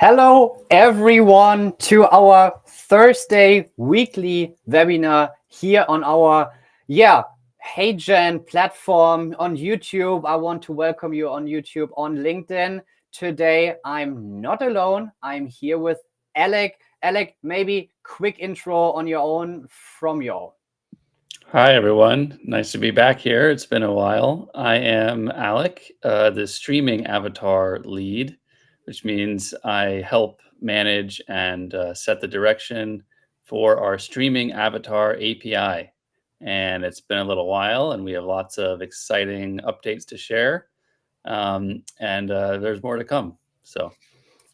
Hello, everyone, to our Thursday weekly webinar here on our, HeyGen platform on YouTube. I want to welcome you on YouTube, on LinkedIn. Today, I'm not alone. I'm here with Alec. Alec, maybe quick intro on your own from your. Hi, everyone. Nice to be back here. It's been a while. I am Alec, the streaming avatar lead, which means I help manage and set the direction for our streaming avatar API. And it's been a little while, and we have lots of exciting updates to share. And there's more to come. So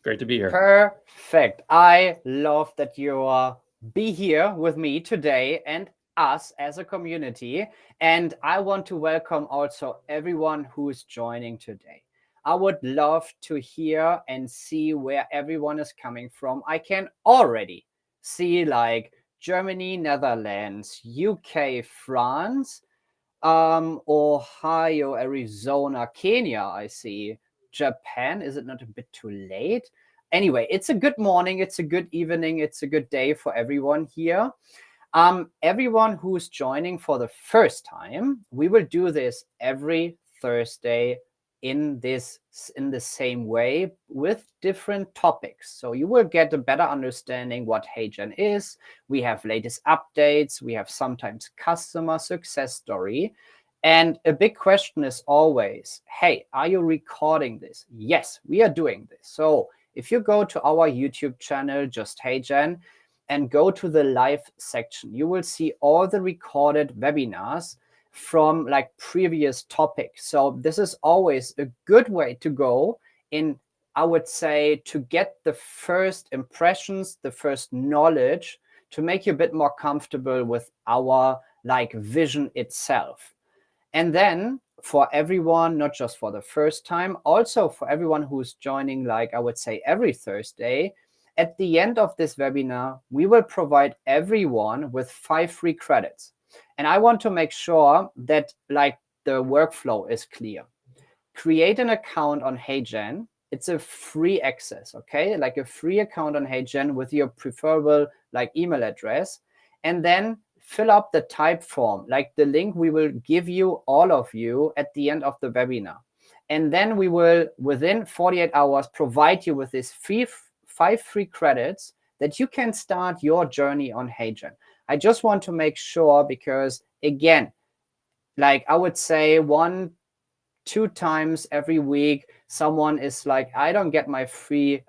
great to be here. Perfect. I love that you be here with me today and us as a community. And I want to welcome also everyone who is joining today. I would love to hear and see where everyone is coming from. I can already see like Germany, Netherlands, UK, France, Ohio, Arizona, Kenya, I see. Japan, is it not a bit too late? Anyway, it's a good morning, it's a good evening, it's a good day for everyone here. Everyone who's joining for the first time, we will do this every Thursday in the same way with different topics. So you will get a better understanding what HeyGen is. We have latest updates. We have sometimes customer success story. And a big question is always, hey, are you recording this? Yes, we are doing this. So if you go to our YouTube channel, just HeyGen, and go to the live section, you will see all the recorded webinars from like previous topics. So this is always a good way to go in, I would say, to get the first impressions, the first knowledge, to make you a bit more comfortable with our like vision itself. And then for everyone, not just for the first time, also for everyone who's joining, like I would say every Thursday, at the end of this webinar, we will provide everyone with 5 free credits. And I want to make sure that like the workflow is clear. Create an account on HeyGen. It's a free access, okay? Like a free account on HeyGen with your preferable like email address. And then fill up the type form, like the link we will give you, all of you, at the end of the webinar. And then we will, within 48 hours, provide you with this 5 free credits that you can start your journey on HeyGen. I just want to make sure because, again, like I would say 1-2 times every week, someone is like, I don't get my 5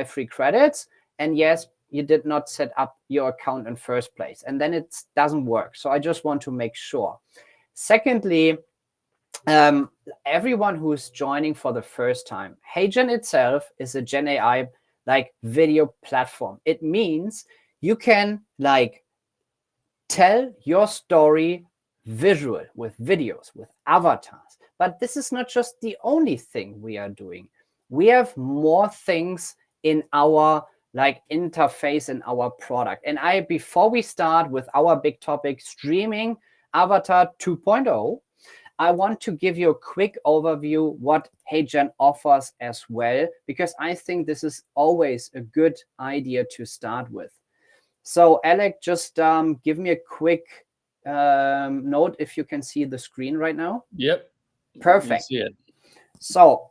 free credits. And yes, you did not set up your account in first place. And then it doesn't work. So I just want to make sure. Secondly, everyone who's joining for the first time, HeyGen itself is a Gen AI like video platform. It means you can like tell your story visual with videos, with avatars. But this is not just the only thing we are doing. We have more things in our like interface in our product. And before we start with our big topic, streaming Avatar 2.0, I want to give you a quick overview what HeyGen offers as well, because I think this is always a good idea to start with. So Alec, just give me a quick note if you can see the screen right now. Yep. Perfect. See it. So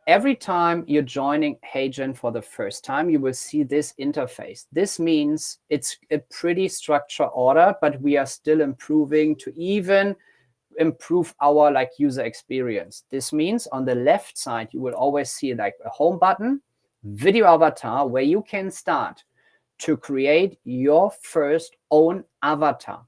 every time you're joining HeyGen for the first time, you will see this interface. This means it's a pretty structured order, but we are still improving to even improve our like user experience. This means on the left side, you will always see like a home button, video avatar, where you can start to create your first own avatar.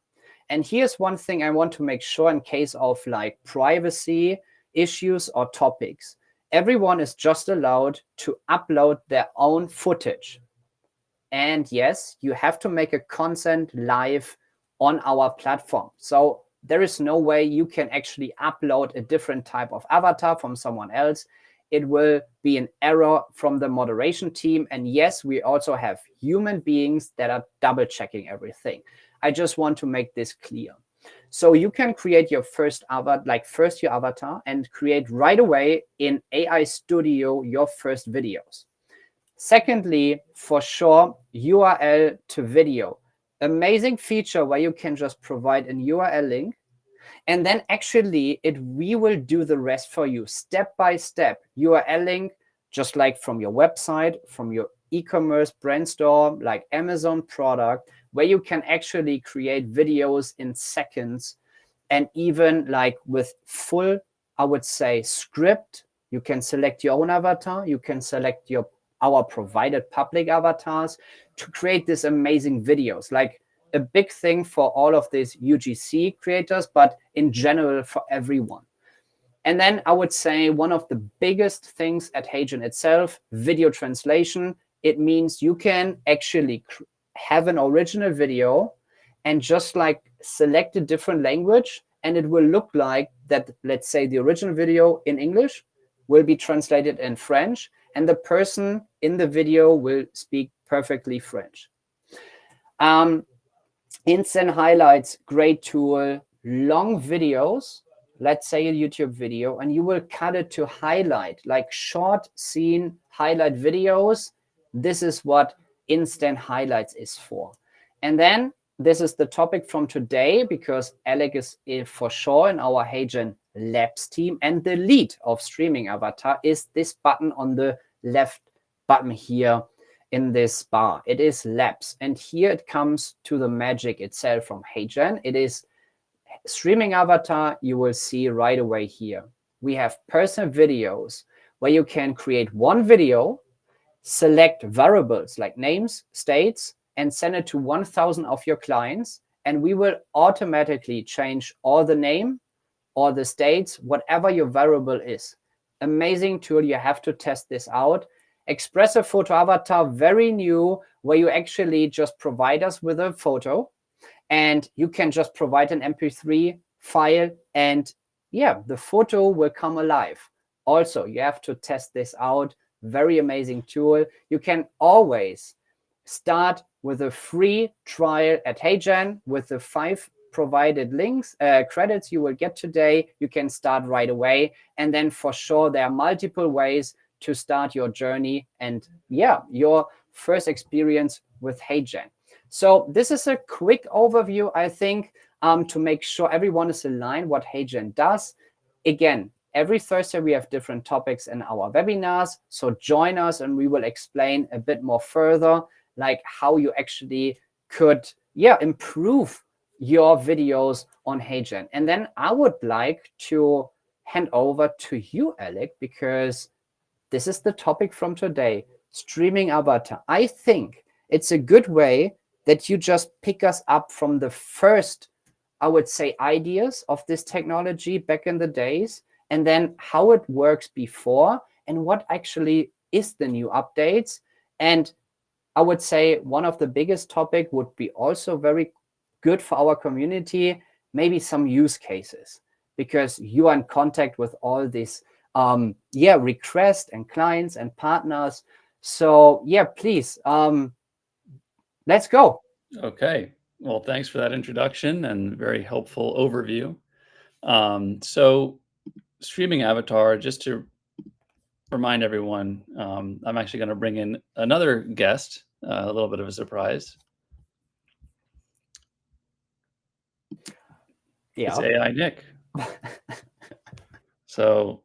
And here's one thing I want to make sure in case of like privacy issues or topics. Everyone is just allowed to upload their own footage. And yes, you have to make a consent live on our platform. So there is no way you can actually upload a different type of avatar from someone else. It will be an error from the moderation team. And yes, we also have human beings that are double checking everything. I just want to make this clear. So you can create your first avatar, like first your avatar, and create right away in AI Studio your first videos. Secondly, for sure, URL to video. Amazing feature where you can just provide an URL link, and then actually we will do the rest for you step by step. URL link, just like from your website, from your e-commerce brand store, like Amazon product, where you can actually create videos in seconds, and even like with full, I would say, script. You can select your own avatar. You can select our provided public avatars to create these amazing videos. Like a big thing for all of these UGC creators, but in general for everyone. And then I would say one of the biggest things at HeyGen itself, video translation. It means you can actually have an original video and just like select a different language, and it will look like that, let's say the original video in English will be translated in French, and the person in the video will speak perfectly French. Instant highlights, great tool. Long videos, let's say a YouTube video, and you will cut it to highlight, like short scene highlight videos. This is what instant highlights is for. And then this is the topic from today, because Alec is for sure in our HeyGen Labs team, and the lead of Streaming Avatar is this button on the left button here in this bar. It is Labs, and here it comes to the magic itself from HeyGen. It is Streaming Avatar. You will see right away here. We have personal videos where you can create one video, select variables like names, states, and send it to 1,000 of your clients, and we will automatically change all the name or the states, whatever your variable is. Amazing tool. You have to test this out. Expressive photo avatar, very new, where you actually just provide us with a photo, and you can just provide an MP3 file, and yeah, the photo will come alive. Also, you have to test this out. Very amazing tool. You can always start with a free trial at HeyGen with the 5 provided links, credits you will get today. You can start right away. And then for sure, there are multiple ways to start your journey and yeah, your first experience with HeyGen. So this is a quick overview, I think, to make sure everyone is aligned what HeyGen does. Again, every Thursday we have different topics in our webinars. So join us and we will explain a bit more further, like how you actually could, improve your videos on HeyGen. And then I would like to hand over to you, Alec, because this is the topic from today, Streaming Avatar. I think it's a good way that you just pick us up from the first, I would say, ideas of this technology back in the days, and then how it works before and what actually is the new updates. And I would say one of the biggest topic would be also very good for our community, maybe some use cases, because you are in contact with all these requests and clients and partners. So yeah, please, let's go. Okay. Well, thanks for that introduction and very helpful overview. So Streaming Avatar, just to remind everyone, I'm actually going to bring in another guest, a little bit of a surprise. Yeah. It's AI Nick. So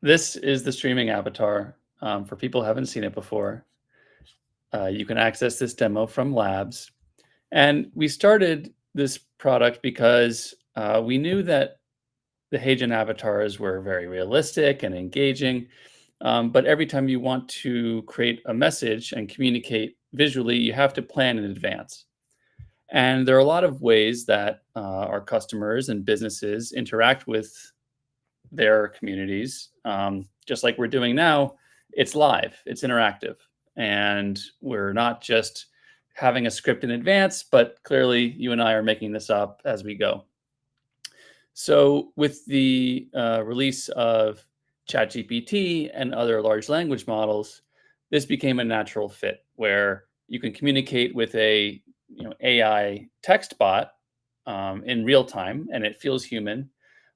this is the Streaming Avatar. For people who haven't seen it before, you can access this demo from Labs. And we started this product because we knew that the HeyGen avatars were very realistic and engaging. But every time you want to create a message and communicate visually, you have to plan in advance. And there are a lot of ways that our customers and businesses interact with their communities. Just like we're doing now, it's live, it's interactive. And we're not just having a script in advance, but clearly you and I are making this up as we go. So with the release of ChatGPT and other large language models, this became a natural fit where you can communicate with a AI text bot in real time, and it feels human,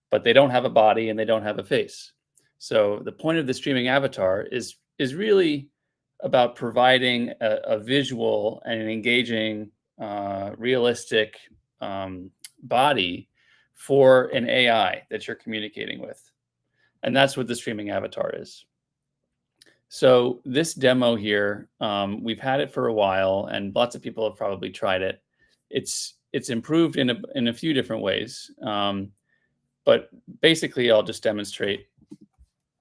but they don't have a body and they don't have a face. So the point of the Streaming Avatar is really about providing a visual and an engaging, realistic body for an AI that you're communicating with. And that's what the streaming avatar is. So this demo here, we've had it for a while, and lots of people have probably tried it. It's improved in a few different ways, but basically, I'll just demonstrate.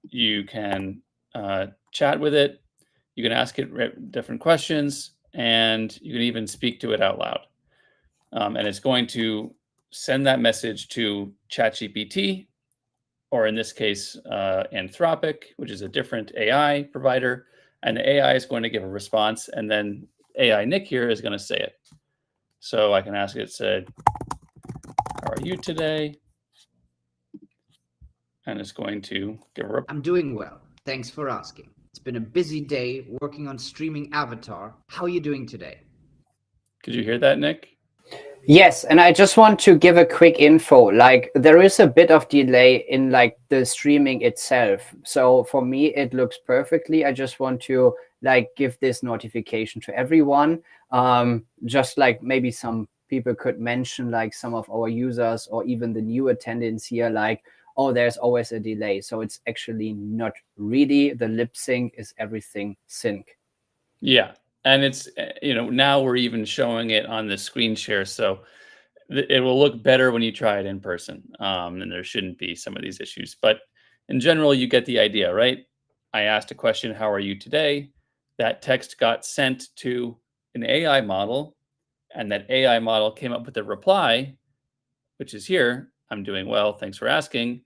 You can chat with it. You can ask it different questions, and you can even speak to it out loud. And it's going to send that message to ChatGPT, or in this case, Anthropic, which is a different AI provider. And the AI is going to give a response, and then AI Nick here is going to say it. So I can ask it, say, how are you today? And it's going to give a reply. I'm doing well. Thanks for asking. It's been a busy day working on streaming Avatar. How are you doing today? Could you hear that, Nick? Yes, and I just want to give a quick info. Like, there is a bit of delay in like the streaming itself. So for me, it looks perfectly. I just want to like give this notification to everyone. Just like maybe some people could mention, like some of our users or even the new attendants here, like, oh, there's always a delay. So it's actually not really the lip sync, is everything sync. Yeah. And it's, now we're even showing it on the screen share. So it will look better when you try it in person. And there shouldn't be some of these issues. But in general, you get the idea, right? I asked a question, how are you today? That text got sent to an AI model, and that AI model came up with a reply, which is here. I'm doing well. Thanks for asking.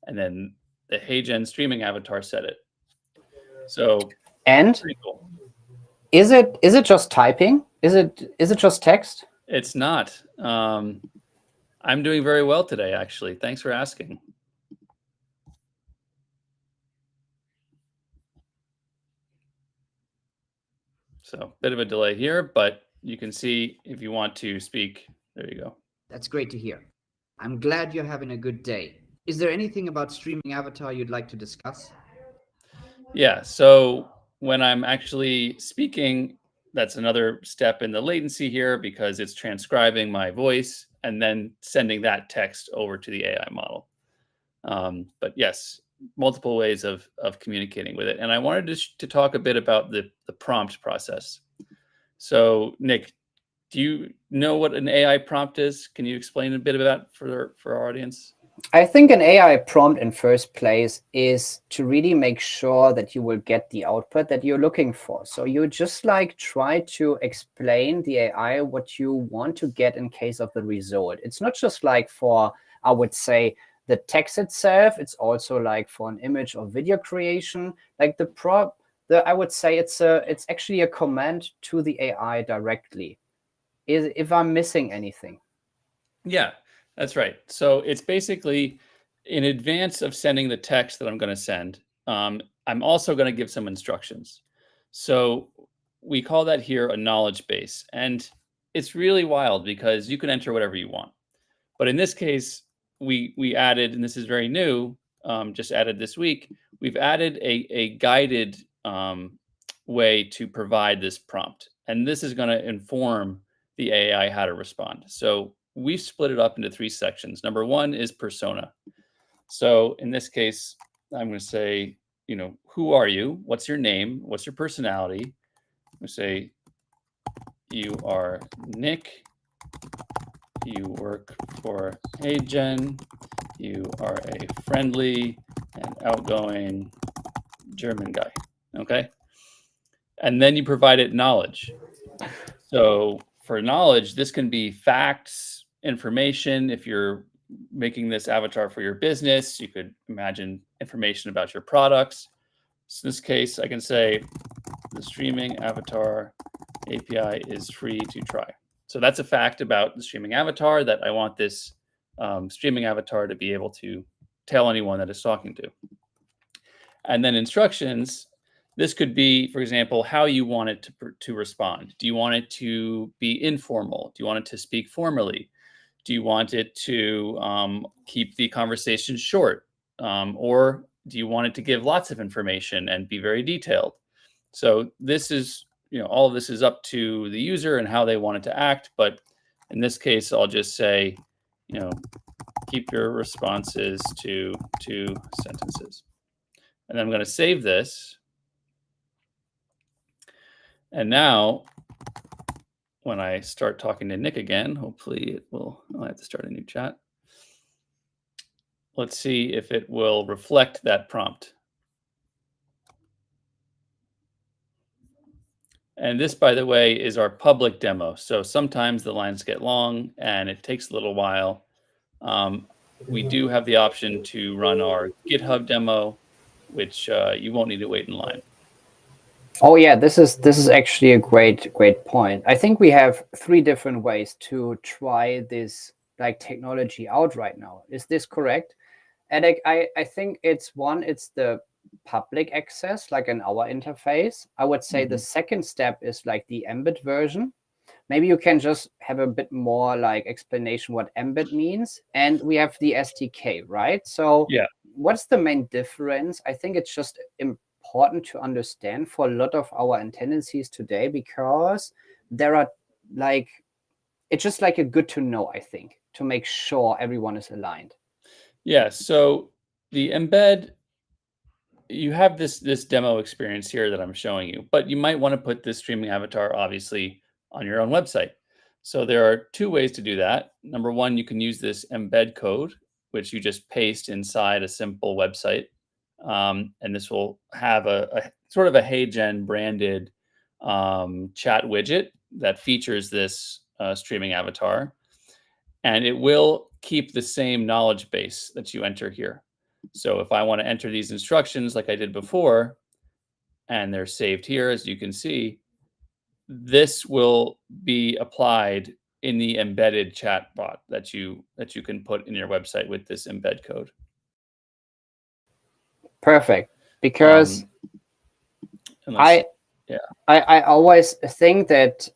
And then the HeyGen Streaming Avatar said it. So, and pretty cool. Is it just typing? Is it just text? It's not. I'm doing very well today, actually. Thanks for asking. So, bit of a delay here, but you can see if you want to speak. There you go. That's great to hear. I'm glad you're having a good day. Is there anything about streaming Avatar you'd like to discuss? Yeah, so when I'm actually speaking, that's another step in the latency here because it's transcribing my voice and then sending that text over to the AI model. But yes, multiple ways of communicating with it. And I wanted to talk a bit about the prompt process. So Nick, do you know what an AI prompt is? Can you explain a bit about for our audience? I think an AI prompt in first place is to really make sure that you will get the output that you're looking for. So you just like try to explain the AI what you want to get in case of the result. It's not just like for, I would say, the text itself. It's also like for an image or video creation. Like I would say it's actually a command to the AI directly. If I'm missing anything. Yeah, that's right. So it's basically in advance of sending the text that I'm going to send, I'm also going to give some instructions. So we call that here a knowledge base. And it's really wild because you can enter whatever you want. But in this case, we added, and this is very new, just added this week, we've added a guided way to provide this prompt. And this is going to inform the AI how to respond. So we split it up into 3 sections. Number 1 is persona. So in this case, I'm going to say, who are you? What's your name? What's your personality? I'm going to say, you are Nick. You work for HeyGen. You are a friendly and outgoing German guy. Okay. And then you provide it knowledge. So for knowledge, this can be facts, information. If you're making this avatar for your business, you could imagine information about your products. So in this case, I can say the streaming avatar API is free to try. So that's a fact about the streaming avatar that I want this streaming avatar to be able to tell anyone that it's talking to. And then instructions. This could be, for example, how you want it to respond. Do you want it to be informal? Do you want it to speak formally? Do you want it to keep the conversation short? Or do you want it to give lots of information and be very detailed? So this is, all of this is up to the user and how they want it to act. But in this case, I'll just say, keep your responses to 2 sentences. And I'm going to save this. And now, when I start talking to Nick again, hopefully it will, I have to start a new chat. Let's see if it will reflect that prompt. And this, by the way, is our public demo. So sometimes the lines get long and it takes a little while. We do have the option to run our GitHub demo, which you won't need to wait in line. Oh yeah, this is actually a great point. I think we have 3 different ways to try this technology out right now. Is this correct? And I think it's the public access, like in our interface. I would say the second step is like the embed version. Maybe you can just have a bit more explanation what embed means. And we have the SDK, right? So yeah, what's the main difference? I think it's just important to understand for a lot of our tendencies today, because there are it's just a good to know, I think, to make sure everyone is aligned. Yeah, so the embed, you have this demo experience here that I'm showing you, but you might want to put this streaming avatar, obviously, on your own website. So there are 2 ways to do that. Number 1, you can use this embed code, which you just paste inside a simple website. And this will have a sort of a HeyGen branded chat widget that features this streaming avatar. And it will keep the same knowledge base that you enter here. So if I want to enter these instructions like I did before, and they're saved here, as you can see, this will be applied in the embedded chatbot that you can put in your website with this embed code. Perfect. Because I always think that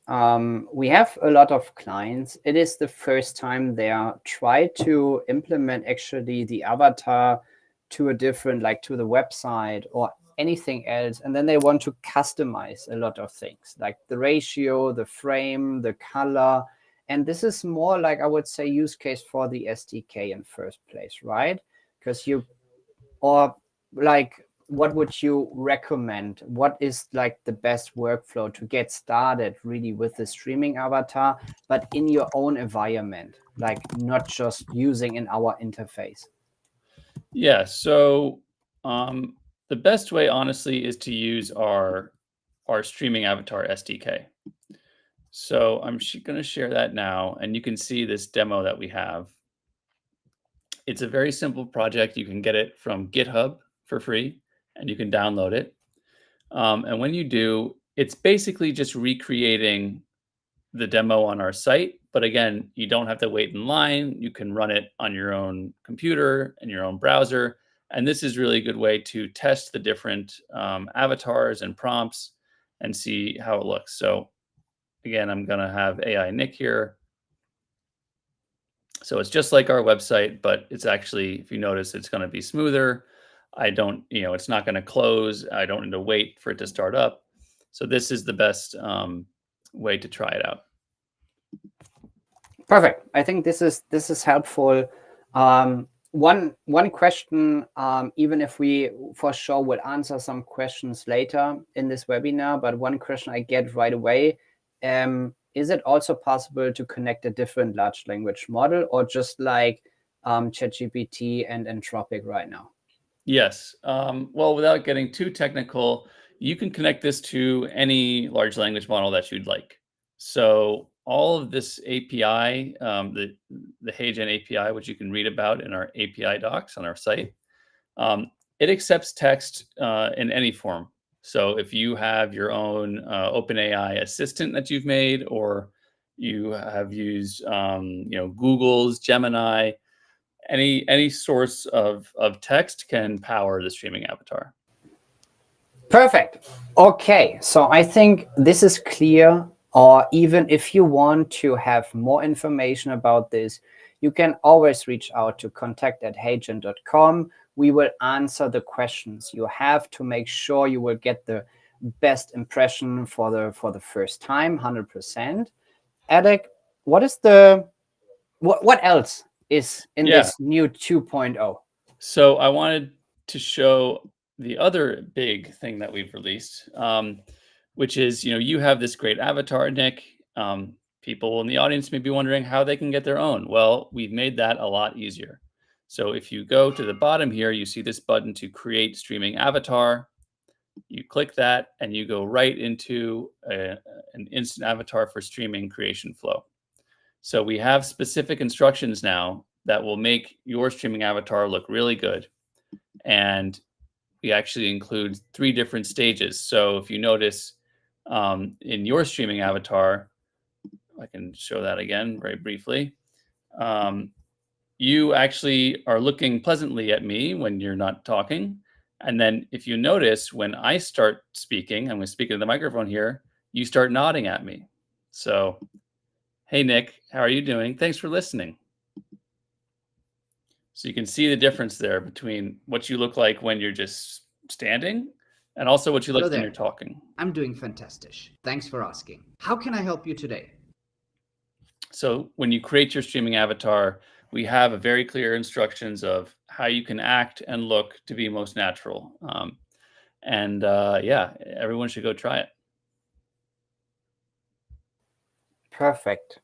we have a lot of clients. It is the first time they are try to implement actually the avatar to a different, to the website or anything else. And then they want to customize a lot of things, like the ratio, the frame, the color. And this is more I would say, use case for the SDK in first place, right? Because what would you recommend? What is the best workflow to get started really with the streaming avatar, but in your own environment, not just using in our interface? Yeah, so the best way, honestly, is to use our streaming avatar SDK. So I'm going to share that now, and you can see this demo that we have. It's a very simple project. You can get it from GitHub for free, and you can download it. And when you do, it's basically just recreating the demo on our site. But again, you don't have to wait in line. You can run it on your own computer and your own browser. And this is really a good way to test the different avatars and prompts and see how it looks. So again, I'm going to have AI Nick here. So it's just like our website, but it's actually, if you notice, it's going to be smoother. I don't, it's not going to close. I don't need to wait for it to start up. So this is the best way to try it out. Perfect. I think this is helpful. One question, even if we for sure will answer some questions later in this webinar, but one question I get right away, is it also possible to connect a different large language model, or just like ChatGPT and Anthropic right now? Yes. Well, without getting too technical, you can connect this to any large language model that you'd like. So all of this API, the HeyGen API, which you can read about in our API docs on our site, it accepts text in any form. So if you have your own OpenAI assistant that you've made, or you have used Google's Gemini, any source of text can power the streaming avatar. Perfect. Okay, so I think this is clear. Or even if you want to have more information about this, you can always reach out to contact@heygen.com. We will answer the questions you have to make sure you will get the best impression for the first time, 100%. Alec, what is what else is in this new 2.0? So I wanted to show the other big thing that we've released, which is, you have this great avatar, Nick. People in the audience may be wondering how they can get their own. Well, we've made that a lot easier. So if you go to the bottom here, you see this button to create streaming avatar. You click that and you go right into an instant avatar for streaming creation flow. So we have specific instructions now that will make your streaming avatar look really good. And we actually include 3 different stages. So if you notice in your streaming avatar, I can show that again very briefly. You actually are looking pleasantly at me when you're not talking. And then if you notice, when I start speaking, I'm going to speak into the microphone here, you start nodding at me. So, hey, Nick, how are you doing? Thanks for listening. So you can see the difference there between what you look like when you're just standing and also what you look like when you're talking. I'm doing fantastic. Thanks for asking. How can I help you today? So when you create your streaming avatar, we have a very clear instructions of how you can act and look to be most natural. Yeah, everyone should go try it. Perfect.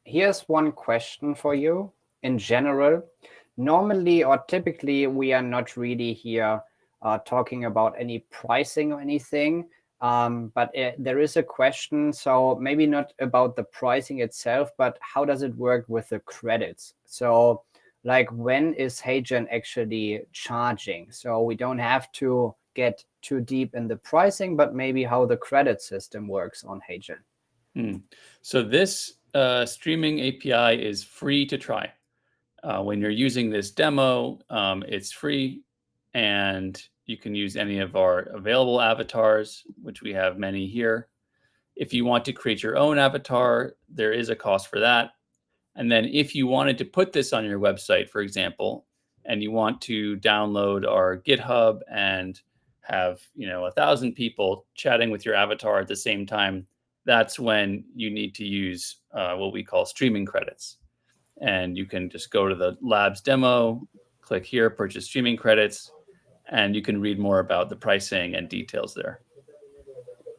Here's one question for you. In general, normally or typically, we are not really here talking about any pricing or anything. But there is a question, so maybe not about the pricing itself, but how does it work with the credits? So like, when is HeyGen actually charging? So we don't have to get too deep in the pricing, but maybe how the credit system works on HeyGen. So this streaming API is free to try. When you're using this demo, it's free, and you can use any of our available avatars, which we have many here. If you want to create your own avatar, there is a cost for that. And then if you wanted to put this on your website, for example, and you want to download our GitHub and have 1,000 people chatting with your avatar at the same time, that's when you need to use what we call streaming credits. And you can just go to the labs demo, click here, purchase streaming credits, and you can read more about the pricing and details there.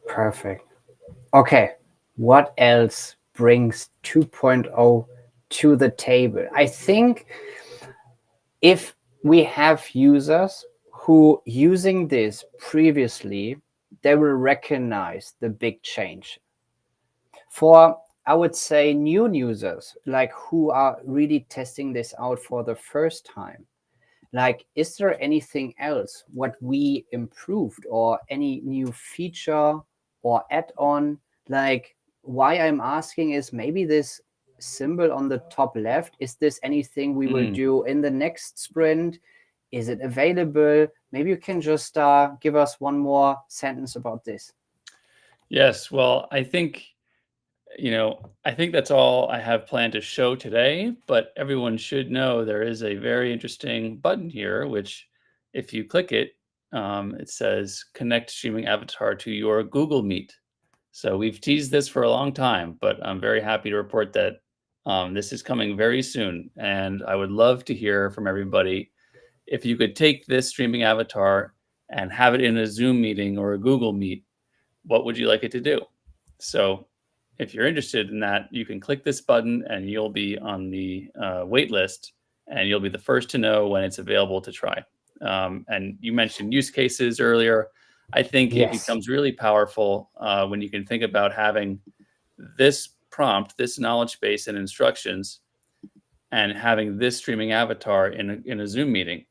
Perfect. Okay, what else brings 2.0 to the table? I think if we have users who using this previously, they will recognize the big change. For, I would say, new users, like who are really testing this out for the first time, like, is there anything else what we improved or any new feature or add-on? Like, why I'm asking is maybe this symbol on the top left, is this anything we will do in the next sprint? Is it available? Maybe you can just give us one more sentence about this. Yes, well, I think that's all I have planned to show today, but everyone should know there is a very interesting button here, which if you click it, it says connect streaming avatar to your Google Meet. So we've teased this for a long time, but I'm very happy to report that this is coming very soon. And I would love to hear from everybody. If you could take this streaming avatar and have it in a Zoom meeting or a Google Meet, what would you like it to do? So if you're interested in that, you can click this button and you'll be on the wait list, and you'll be the first to know when it's available to try. And you mentioned use cases earlier. I think it becomes really powerful when you can think about having this prompt, this knowledge base and instructions, and having this streaming avatar in a Zoom meeting.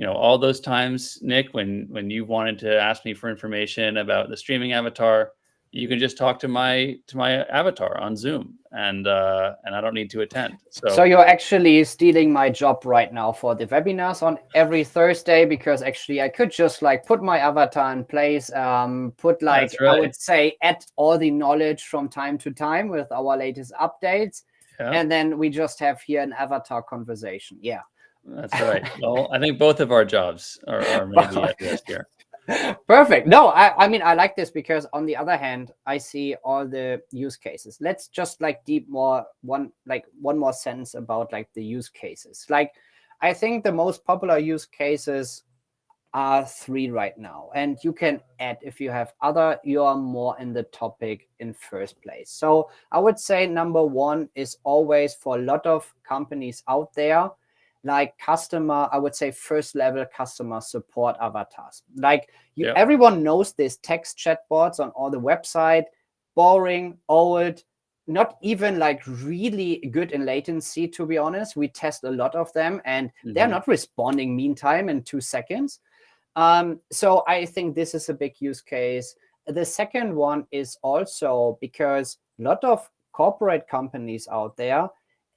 All those times, Nick, when you wanted to ask me for information about the streaming avatar, you can just talk to my avatar on Zoom, and I don't need to attend. So you're actually stealing my job right now for the webinars on every Thursday, because actually I could just like put my avatar in place, put like, I would say, add all the knowledge from time to time with our latest updates. Yeah. And then we just have here an avatar conversation. Yeah. That's right. Well, I think both of our jobs are maybe at risk here. Perfect. No, I mean, I like this because on the other hand, I see all the use cases. Let's just like one more sentence about like the use cases. Like, I think the most popular use cases are 3 right now, and you can add if you have other, you are more in the topic in first place. So I would say number 1 is always for a lot of companies out there, like I would say first level customer support avatars. Like everyone knows this text chatbots on all the website, boring, old, not even like really good in latency, to be honest. We test a lot of them and they're not responding meantime in 2 seconds. So I think this is a big use case. The second one is also because a lot of corporate companies out there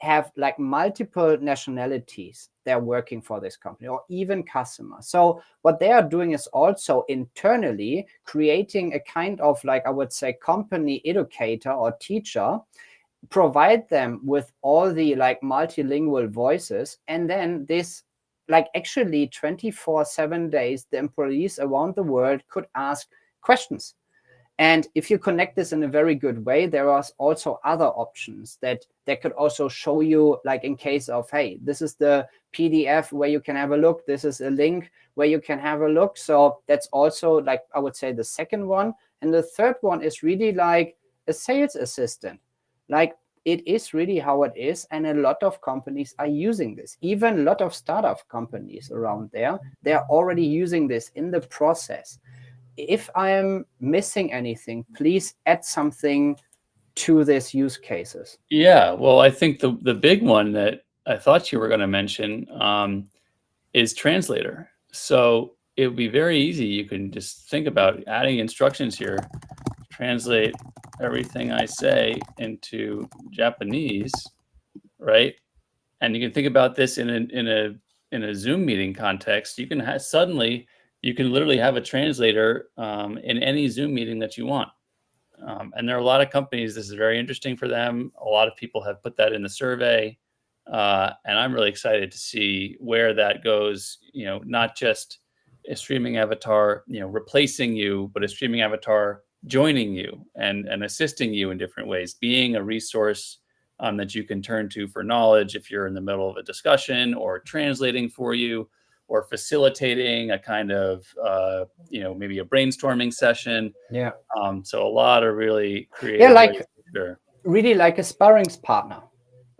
have like multiple nationalities they're working for this company, or even customers. So what they are doing is also internally creating a kind of like, I would say, company educator or teacher, provide them with all the like multilingual voices, and then this like actually 24/7 days the employees around the world could ask questions. And if you connect this in a very good way, there are also other options that could also show you, like in case of, hey, this is the PDF where you can have a look, this is a link where you can have a look. So that's also like, I would say, the second one. And the third one is really like a sales assistant. Like, it is really how it is, and a lot of companies are using this. Even a lot of startup companies around there, they're already using this in the process. If I am missing anything, please add something to these use cases. Yeah, well, I think the big one that I thought you were going to mention is translator. So it would be very easy. You can just think about adding instructions here. Translate everything I say into Japanese, right? And you can think about this in a Zoom meeting context. You can suddenly you can literally have a translator in any Zoom meeting that you want. And there are a lot of companies, this is very interesting for them. A lot of people have put that in the survey. And I'm really excited to see where that goes, not just a streaming avatar, replacing you, but a streaming avatar joining you and assisting you in different ways, being a resource that you can turn to for knowledge if you're in the middle of a discussion, or translating for you, or facilitating a kind of, maybe a brainstorming session. Yeah. So a lot of really creative. Yeah, like really like a sparrings partner.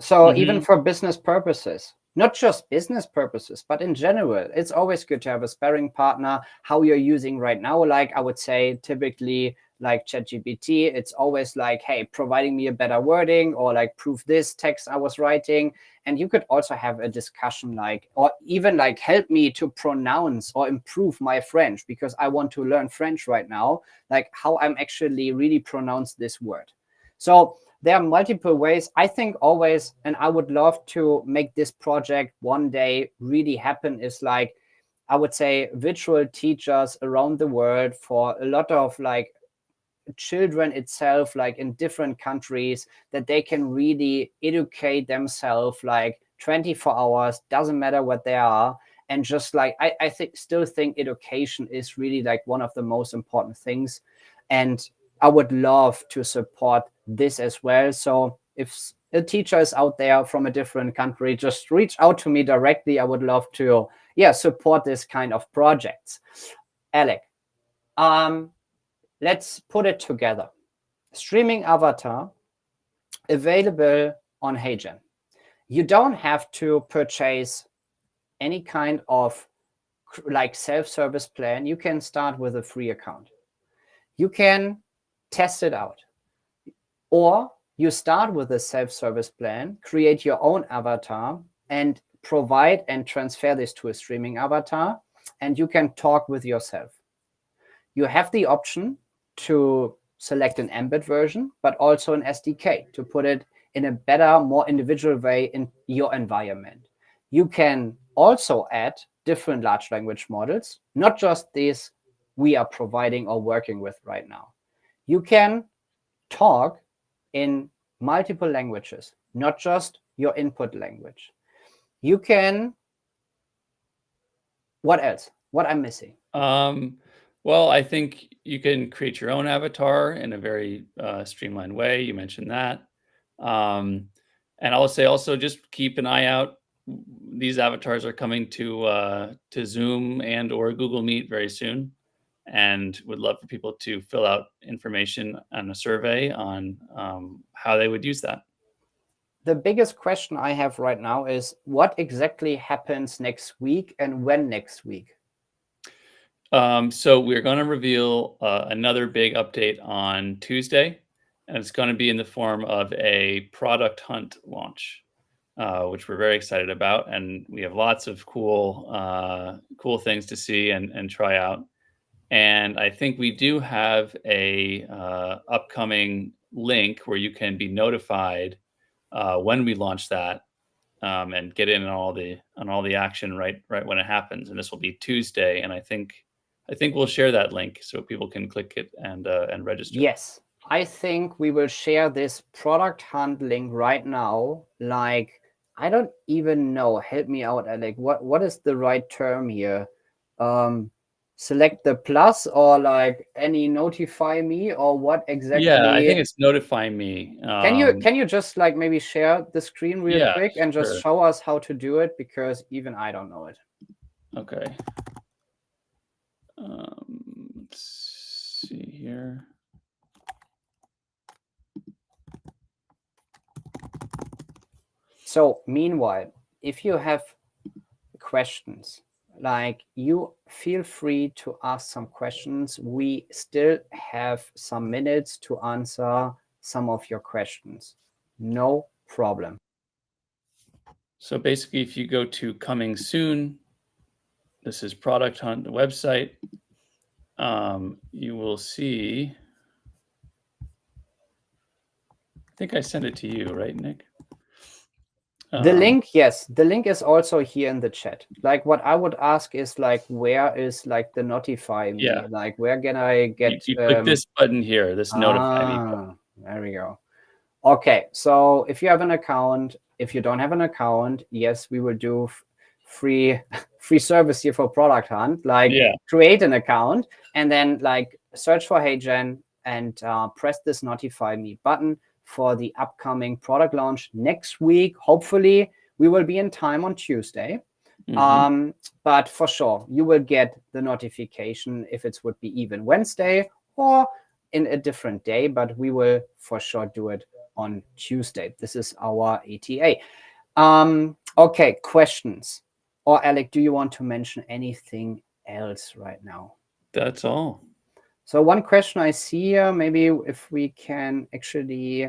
So even for business purposes, not just business purposes, but in general, it's always good to have a sparring partner. How you're using right now, like I would say typically like ChatGPT, it's always like, hey, providing me a better wording, or like prove this text I was writing. And you could also have a discussion like, or even like, help me to pronounce or improve my French, because I want to learn French right now, like how I'm actually really pronounce this word. So there are multiple ways, I think, always, and I would love to make this project one day really happen, is like, I would say, virtual teachers around the world for a lot of like children itself, like in different countries, that they can really educate themselves like 24 hours, doesn't matter what they are. And just like, I still think education is really like one of the most important things. And I would love to support this as well. So if a teacher is out there from a different country, just reach out to me directly. I would love to, support this kind of projects. Alec, let's put it together. Streaming avatar available on HeyGen. You don't have to purchase any kind of like self-service plan. You can start with a free account. You can test it out. Or you start with a self-service plan, create your own avatar, and provide and transfer this to a streaming avatar, and you can talk with yourself. You have the option to select an embed version, but also an SDK to put it in a better, more individual way in your environment. You can also add different large language models, not just these we are providing or working with right now. You can talk in multiple languages, not just your input language. You can, what else? What I'm missing? Well, I think you can create your own avatar in a very streamlined way. You mentioned that. And I will say also just keep an eye out. These avatars are coming to Zoom and or Google Meet very soon, and would love for people to fill out information on a survey on how they would use that. The biggest question I have right now is what exactly happens next week and when next week? So we're going to reveal another big update on Tuesday, and it's going to be in the form of a product hunt launch, which we're very excited about, and we have lots of cool things to see and try out. And I think we do have a upcoming link where you can be notified when we launch that, and get in on all the action right when it happens. And this will be Tuesday, and I think we'll share that link so people can click it and register. Yes, I think we will share this product hunt link right now. Like, I don't even know. Help me out, Alec. What is the right term here? Select the plus or like any notify me or what exactly? Yeah, I think it's notify me. Can you just like maybe share the screen real quick and just sure. show us how to do it, because even I don't know it. Okay. Let's see here. So meanwhile, if you have questions, like, you feel free to ask some questions. We still have some minutes to answer some of your questions. No problem. So basically, if you go to coming soon, this is Product Hunt, the website. You will see. I think I sent it to you, right, Nick? The link, yes, the link is also here in the chat. Like, what I would ask is like, where is like the notify me? Yeah. Like, where can I get? You click this button here, this notify me button. There we go. Okay, so if you have an account, if you don't have an account, yes, we will do free service here for Product Hunt. Like, create an account and then like search for HeyGen and press this notify me button for the upcoming product launch next week. Hopefully, we will be in time on Tuesday. But for sure, you will get the notification if it would be even Wednesday or in a different day, but we will for sure do it on Tuesday. This is our ATA. Okay, questions. Or Alec, do you want to mention anything else right now? That's all. So one question I see here, maybe if we can actually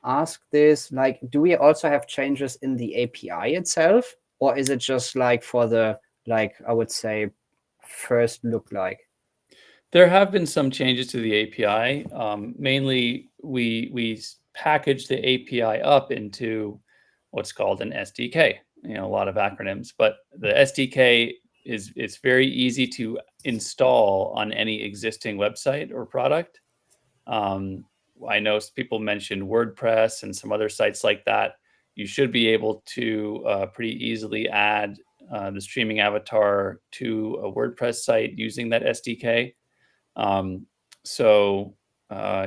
ask this, like, do we also have changes in the API itself? Or is it just like for the, like, I would say, first look like? There have been some changes to the API. Mainly, we package the API up into what's called an SDK. You know, a lot of acronyms, but the SDK it's very easy to install on any existing website or product. I know people mentioned WordPress and some other sites like that. You should be able to pretty easily add the streaming avatar to a WordPress site using that SDK.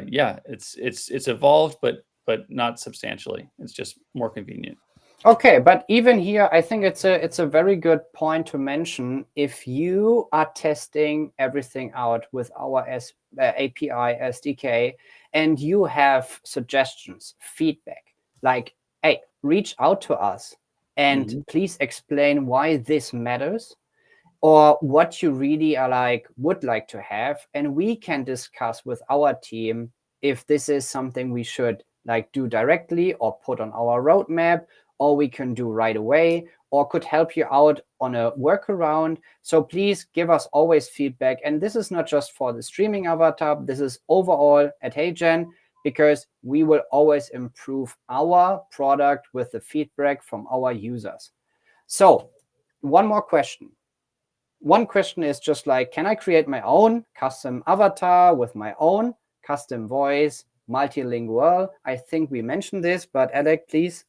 Yeah, it's evolved, but not substantially. It's just more convenient. Okay, but even here, I think it's a very good point to mention. If you are testing everything out with our API SDK and you have suggestions, feedback, like, hey, reach out to us and please explain why this matters or what you really are like would like to have, and we can discuss with our team if this is something we should like do directly or put on our roadmap, or we can do right away, or could help you out on a workaround. So please give us always feedback. And this is not just for the streaming avatar, this is overall at HeyGen, because we will always improve our product with the feedback from our users. So one more question. One question is just like, can I create my own custom avatar with my own custom voice, multilingual? I think we mentioned this, but Alec, please.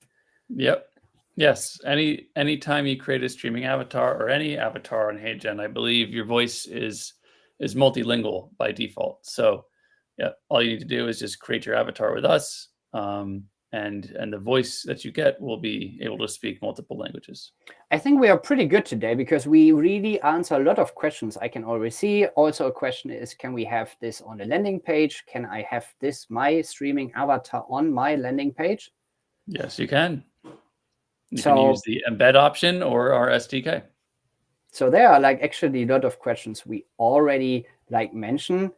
Yep. Yes. Anytime you create a streaming avatar or any avatar on HeyGen, I believe your voice is is multilingual by default. So yeah, all you need to do is just create your avatar with us, and the voice that you get will be able to speak multiple languages. I think we are pretty good today because we really answer a lot of questions I can already see. Also, a question is, can we have this on the landing page? Can I have this, my streaming avatar, on my landing page? Yes, you can. You So, can use the embed option or our SDK. So there are like actually a lot of questions we already like mentioned.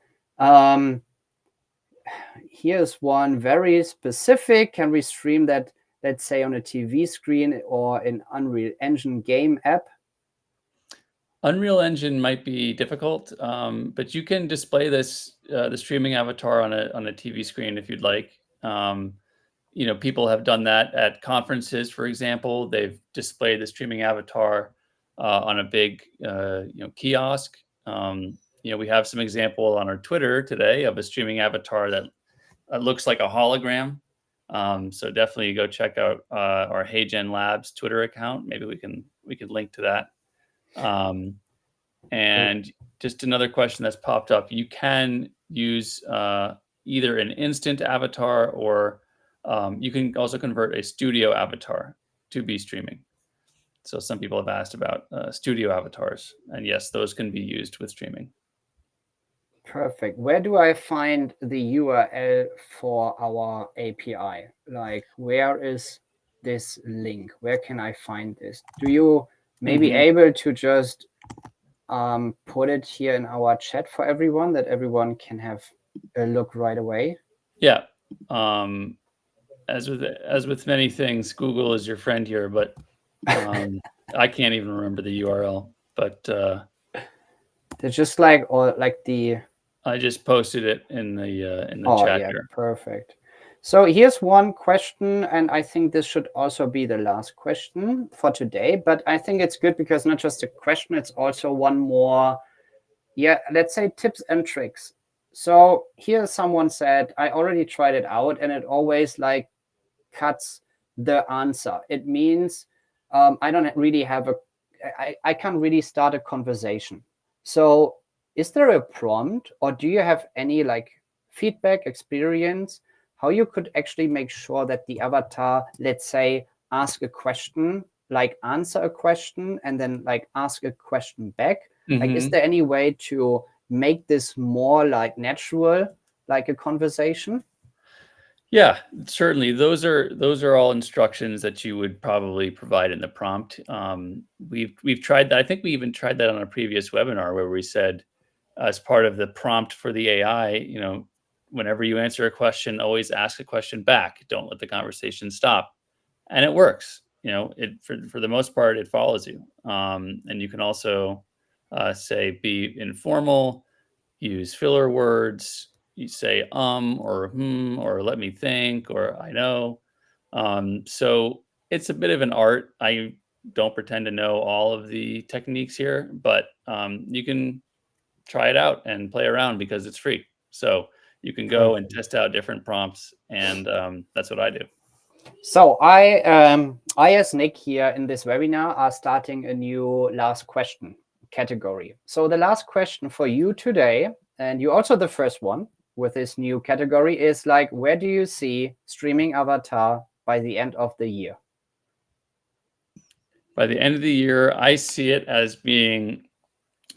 Here's one very specific. Can we stream that, let's say, on a TV screen or an Unreal Engine game app? Unreal Engine might be difficult, but you can display this the streaming avatar on a TV screen if you'd like. People have done that at conferences, for example. They've displayed the streaming avatar on a big kiosk. We have some example on our Twitter today of a streaming avatar that looks like a hologram. So definitely go check out our HeyGen Labs Twitter account. Maybe we could link to that. And just another question that's popped up: you can use either an instant avatar, or you can also convert a studio avatar to be streaming. So some people have asked about studio avatars, and yes, those can be used with streaming. Perfect. Where do I find the URL for our API? Like, where is this link? Where can I find this? Do you maybe able to just put it here in our chat for everyone, that everyone can have a look right away? Yeah. As with many things, Google is your friend here, but I can't even remember the URL. But it's just like, or like the. I just posted it in the chat here. Perfect. So here's one question, and I think this should also be the last question for today. But I think it's good because not just a question, it's also one more, let's say tips and tricks. So here someone said, I already tried it out, and it always like cuts the answer. It means I don't really have I can't really start a conversation. So is there a prompt, or do you have any like feedback experience how you could actually make sure that the avatar, let's say, ask a question, like answer a question, and then like ask a question back? Like, is there any way to make this more like natural, like a conversation? Yeah, certainly. Those are all instructions that you would probably provide in the prompt. We've tried that. I think we even tried that on a previous webinar where we said, as part of the prompt for the AI, whenever you answer a question, always ask a question back. Don't let the conversation stop, and it works. For the most part, it follows you. And you can also say be informal, use filler words. You say or or let me think or I know. So it's a bit of an art. I don't pretend to know all of the techniques here, but you can try it out and play around because it's free. So you can go and test out different prompts, and that's what I do. So I as Nick here in this webinar are starting a new last question category. So the last question for you today, and you're also the first one with this new category, is like, where do you see streaming avatar by the end of the year? By the end of the year, I see it as being,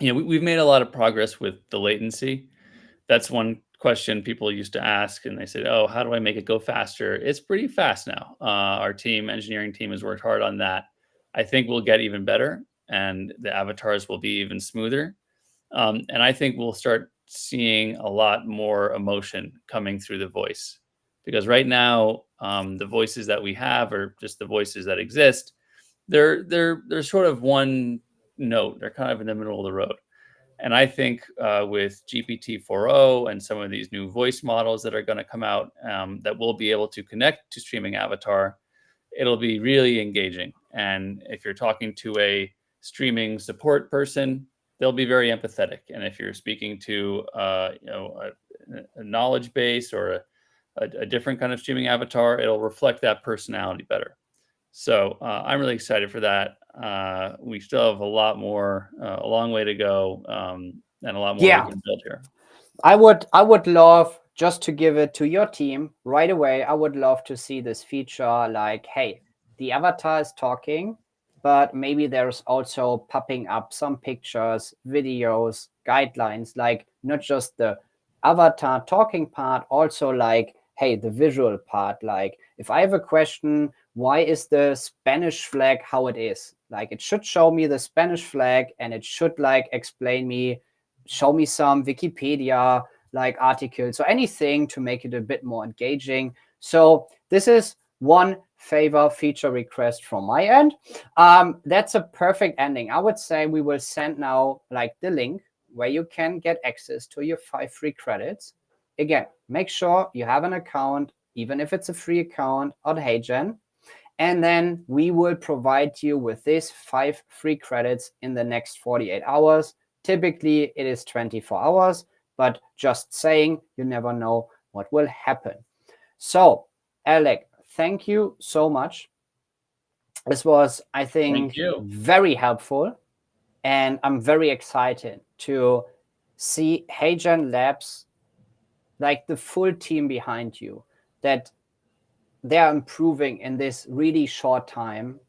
we've made a lot of progress with the latency. That's one question people used to ask, and they said, oh, how do I make it go faster? It's pretty fast now. Our engineering team has worked hard on that. I think we'll get even better, and the avatars will be even smoother. And I think we'll start seeing a lot more emotion coming through the voice, because right now the voices that we have are just the voices that exist. They're sort of one note. They're kind of in the middle of the road. And I think with GPT-4o and some of these new voice models that are going to come out, that we'll be able to connect to streaming avatar, it'll be really engaging. And if you're talking to a streaming support person, they'll be very empathetic. And if you're speaking to a knowledge base or a different kind of streaming avatar, it'll reflect that personality better. So I'm really excited for that. We still have a long way to go. and a lot more we can build here. I would love just to give it to your team right away. I would love to see this feature like, hey, the avatar is talking, but maybe there's also popping up some pictures, videos, guidelines, like not just the avatar talking part, also like, hey, the visual part. Like if I have a question, why is the Spanish flag how it is? Like it should show me the Spanish flag and it should like explain me, show me some Wikipedia like articles or anything to make it a bit more engaging. So this is one favor feature request from my end. That's a perfect ending. I would say we will send now like the link where you can get access to your 5 free credits. Again, make sure you have an account, even if it's a free account on HeyGen. And then we will provide you with these 5 free credits in the next 48 hours. Typically, it is 24 hours, but just saying, you never know what will happen. So, Alec, thank you so much. This was, I think, very helpful. And I'm very excited to see HeyGen Labs, like the full team behind you, that they are improving in this really short time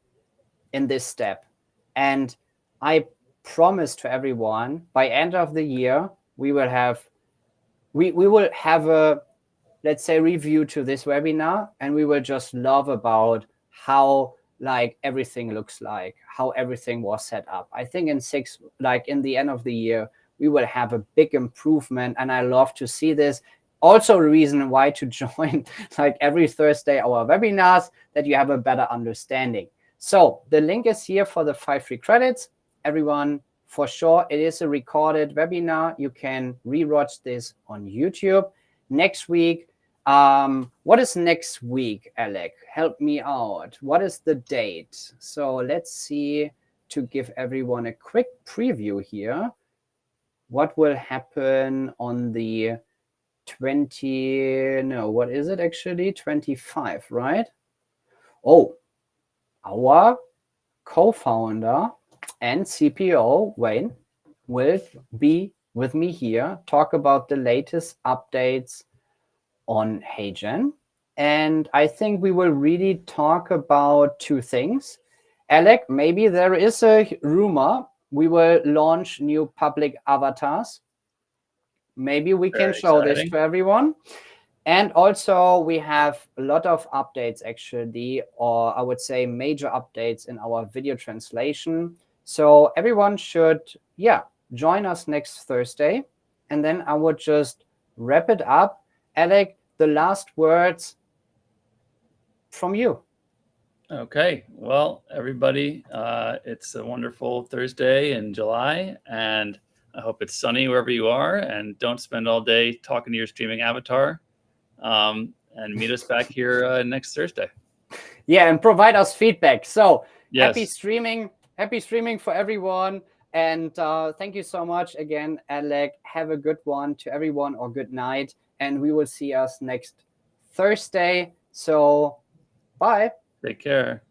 in this step. And I promise to everyone by end of the year, we will have a, let's say, review to this webinar, and we will just love about how like everything looks like, how everything was set up. I think in the end of the year, we will have a big improvement, and I love to see this. Also a reason why to join like every Thursday our webinars, that you have a better understanding. So the link is here for the 5 free credits. Everyone, for sure, it is a recorded webinar. You can rewatch this on YouTube. Next week, what is next week, Alec? Help me out. What is the date? So let's see, to give everyone a quick preview here. What will happen on the what is it actually? 25, right? Oh, our co-founder and CPO, Wayne, will be with me here, talk about the latest updates on HeyGen. And I think we will really talk about 2 things. Alec, maybe there is a rumor we will launch new public avatars. Maybe we can show this to everyone. And also we have a lot of updates actually, or I would say major updates in our video translation. So everyone should, join us next Thursday. And then I would just wrap it up. Alec, the last words from you. Okay. Well, everybody, it's a wonderful Thursday in July, and I hope it's sunny wherever you are, and don't spend all day talking to your streaming avatar. And meet us back here next Thursday. Yeah, and provide us feedback. So yes. Happy streaming for everyone. And thank you so much again, Alec. Have a good one to everyone, or good night. And we will see us next Thursday. So bye. Take care.